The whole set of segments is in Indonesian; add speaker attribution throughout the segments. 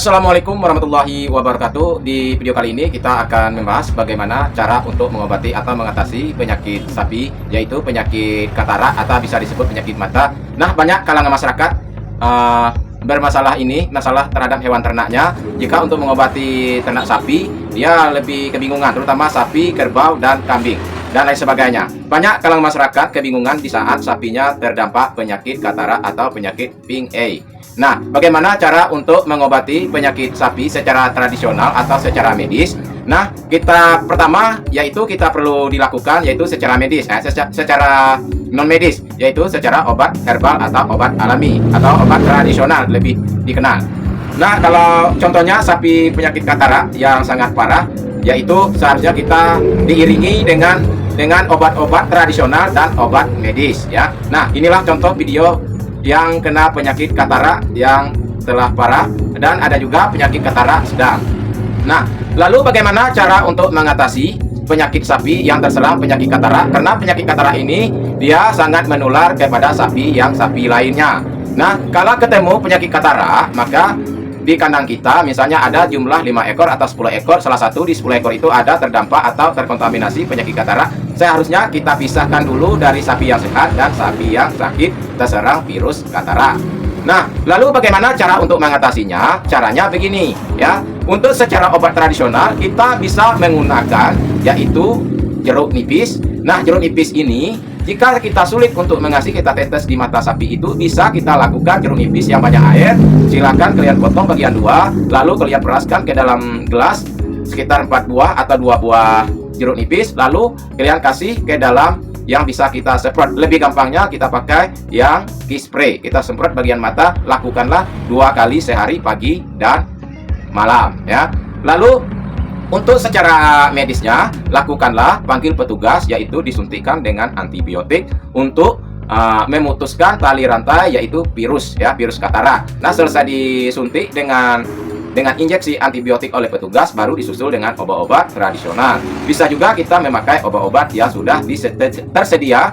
Speaker 1: Assalamualaikum warahmatullahi wabarakatuh. Di video kali ini kita akan membahas bagaimana cara untuk mengobati atau mengatasi penyakit sapi, yaitu penyakit katarak atau bisa disebut penyakit mata. Nah, banyak kalangan masyarakat bermasalah ini, masalah terhadap hewan ternaknya. Jika untuk mengobati ternak sapi, dia lebih kebingungan, terutama sapi, kerbau, dan kambing, dan lain sebagainya. Banyak kalangan masyarakat kebingungan di saat sapinya terdampak penyakit katarak atau penyakit pink eye. Nah, bagaimana cara untuk mengobati penyakit sapi secara tradisional atau secara medis? Nah, kita pertama yaitu kita perlu dilakukan yaitu secara medis, secara non medis, yaitu secara obat herbal atau obat alami atau obat tradisional lebih dikenal. Nah, kalau contohnya sapi penyakit katarak yang sangat parah, yaitu seharusnya kita diiringi dengan obat-obat tradisional dan obat medis ya. Nah, inilah contoh video yang kena penyakit katarak yang telah parah, dan ada juga penyakit katarak sedang. Nah, lalu bagaimana cara untuk mengatasi penyakit sapi yang terserang penyakit katarak? Karena penyakit katarak ini dia sangat menular kepada sapi lainnya. Nah, kalau ketemu penyakit katarak, maka di kandang kita misalnya ada jumlah 5 ekor atau 10 ekor, salah satu di 10 ekor itu ada terdampak atau terkontaminasi penyakit katarak. Seharusnya kita pisahkan dulu dari sapi yang sehat dan sapi yang sakit terserang virus katarak. Nah, lalu bagaimana cara untuk mengatasinya? Caranya begini ya. Untuk secara obat tradisional kita bisa menggunakan yaitu jeruk nipis. Nah, jeruk nipis ini jika kita sulit untuk mengasih kita tetes di mata sapi, itu bisa kita lakukan jeruk nipis yang banyak air. Silakan kalian potong bagian 2, lalu kalian peraskan ke dalam gelas sekitar 4 buah atau 2 buah jeruk nipis, lalu kalian kasih ke dalam yang bisa kita semprot. Lebih gampangnya kita pakai yang kiss spray. Kita semprot bagian mata, lakukanlah 2 kali sehari, pagi dan malam ya. Lalu untuk secara medisnya, lakukanlah panggil petugas, yaitu disuntikkan dengan antibiotik untuk memutuskan tali rantai yaitu virus ya, virus katarak. Nah, selesai disuntik dengan injeksi antibiotik oleh petugas, baru disusul dengan obat-obat tradisional. Bisa juga kita memakai obat-obat yang sudah tersedia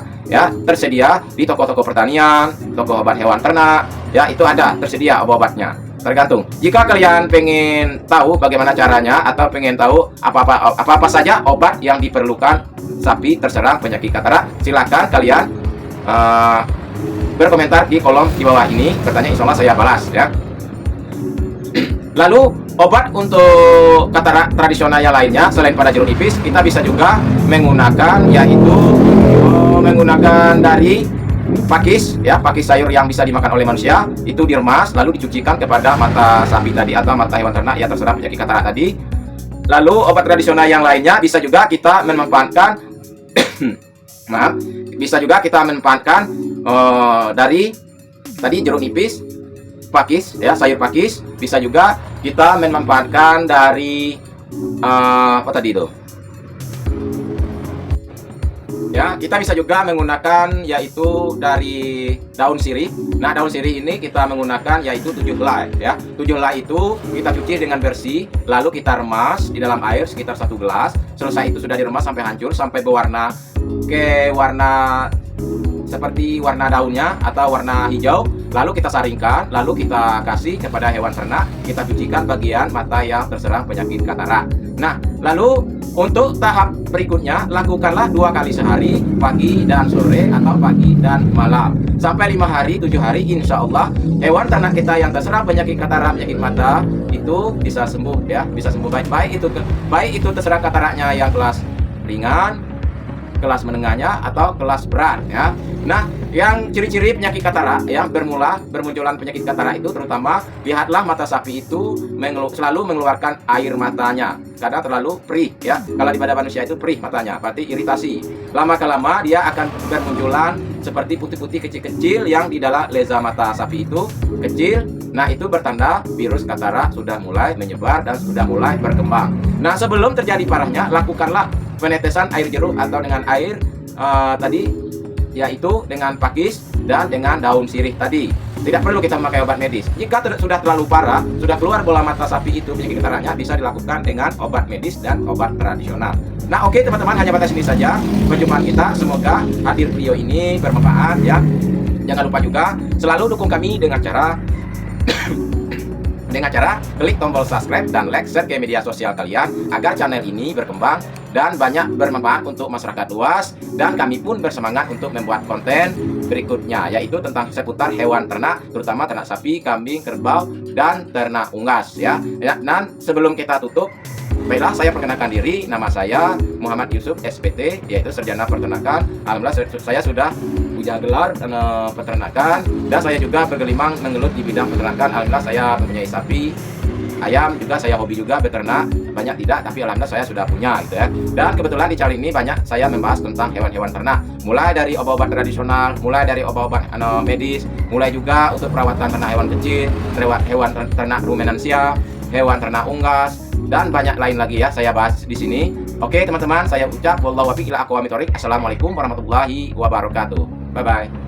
Speaker 1: di toko-toko pertanian, toko obat hewan ternak ya, itu ada tersedia obat-obatnya. Tergantung. Jika kalian pengen tahu bagaimana caranya atau pengen tahu apa saja obat yang diperlukan sapi terserang penyakit katarak, silakan kalian berkomentar di kolom di bawah ini, bertanya, insya Allah saya balas ya. Lalu obat untuk katarak tradisional yang lainnya selain pada jeruk nipis, kita bisa juga menggunakan yaitu menggunakan dari pakis ya, pakis sayur yang bisa dimakan oleh manusia, itu diremas lalu dicucikan kepada mata sapi tadi atau mata hewan ternak yang terserang penyakit katarak tadi. Lalu obat tradisional yang lainnya bisa juga kita memanfaatkan bisa juga kita memanfaatkan dari tadi jeruk nipis, pakis ya, sayur pakis. Bisa juga kita memanfaatkan dari apa tadi itu ya, kita bisa juga menggunakan yaitu dari daun sirih. Nah, daun sirih ini kita menggunakan yaitu 7 helai ya. 7 helai itu kita cuci dengan bersih, lalu kita remas di dalam air sekitar 1 gelas. Selesai itu sudah diremas sampai hancur, sampai berwarna ke warna seperti warna daunnya atau warna hijau. Lalu kita saringkan, lalu kita kasih kepada hewan ternak. Kita cucikan bagian mata yang terserang penyakit katarak. Nah, lalu untuk tahap berikutnya, lakukanlah 2 kali sehari, pagi dan sore atau pagi dan malam. Sampai 5 hari, 7 hari, insya Allah hewan ternak kita yang terserang penyakit katarak, penyakit mata itu bisa sembuh ya, bisa sembuh baik itu terserang kataraknya yang kelas ringan, kelas menengahnya atau kelas berat ya. Nah, yang ciri-ciri penyakit katarak yang bermunculan penyakit katarak itu terutama lihatlah mata sapi itu selalu mengeluarkan air matanya. Kadang terlalu perih ya. Kalau di pada manusia itu perih matanya, berarti iritasi. Lama-kelama dia akan bermunculan seperti putih-putih kecil-kecil yang di dalam leza mata sapi itu kecil. Nah, itu bertanda virus katarak sudah mulai menyebar dan sudah mulai berkembang. Nah, sebelum terjadi parahnya, lakukanlah penetesan air jeruk atau dengan air tadi yaitu dengan pakis dan dengan daun sirih tadi. Tidak perlu kita memakai obat medis. Jika sudah terlalu parah, sudah keluar bola mata sapi itu penyakit kataraknya, bisa dilakukan dengan obat medis dan obat tradisional. Nah, oke teman-teman, hanya batas ini saja perjumpaan kita. Semoga hadir video ini bermanfaat ya. Jangan lupa juga selalu dukung kami dengan cara dengan cara klik tombol subscribe dan like, share ke media sosial kalian agar channel ini berkembang dan banyak bermanfaat untuk masyarakat luas, dan kami pun bersemangat untuk membuat konten berikutnya, yaitu tentang seputar hewan ternak, terutama ternak sapi, kambing, kerbau, dan ternak unggas ya. Dan sebelum kita tutup, baiklah, saya perkenalkan diri. Nama saya Muhammad Yusuf SPT, yaitu Sarjana Peternakan. Alhamdulillah saya sudah punya gelar peternakan, dan saya juga bergelimang mengelut di bidang peternakan. Alhamdulillah saya mempunyai sapi, ayam, juga saya hobi juga beternak, banyak tidak, tapi alhamdulillah saya sudah punya gitu ya. Dan kebetulan di channel ini banyak saya membahas tentang hewan-hewan ternak, mulai dari obat-obat tradisional, mulai dari obat-obat medis, mulai juga untuk perawatan ternak hewan kecil, hewan ternak rumenansia, hewan ternak unggas, dan banyak lain lagi ya saya bahas di sini. Oke teman-teman, saya ucap wallahu wafiq ila aqwamit thoriq. Assalamualaikum warahmatullahi wabarakatuh. Bye bye.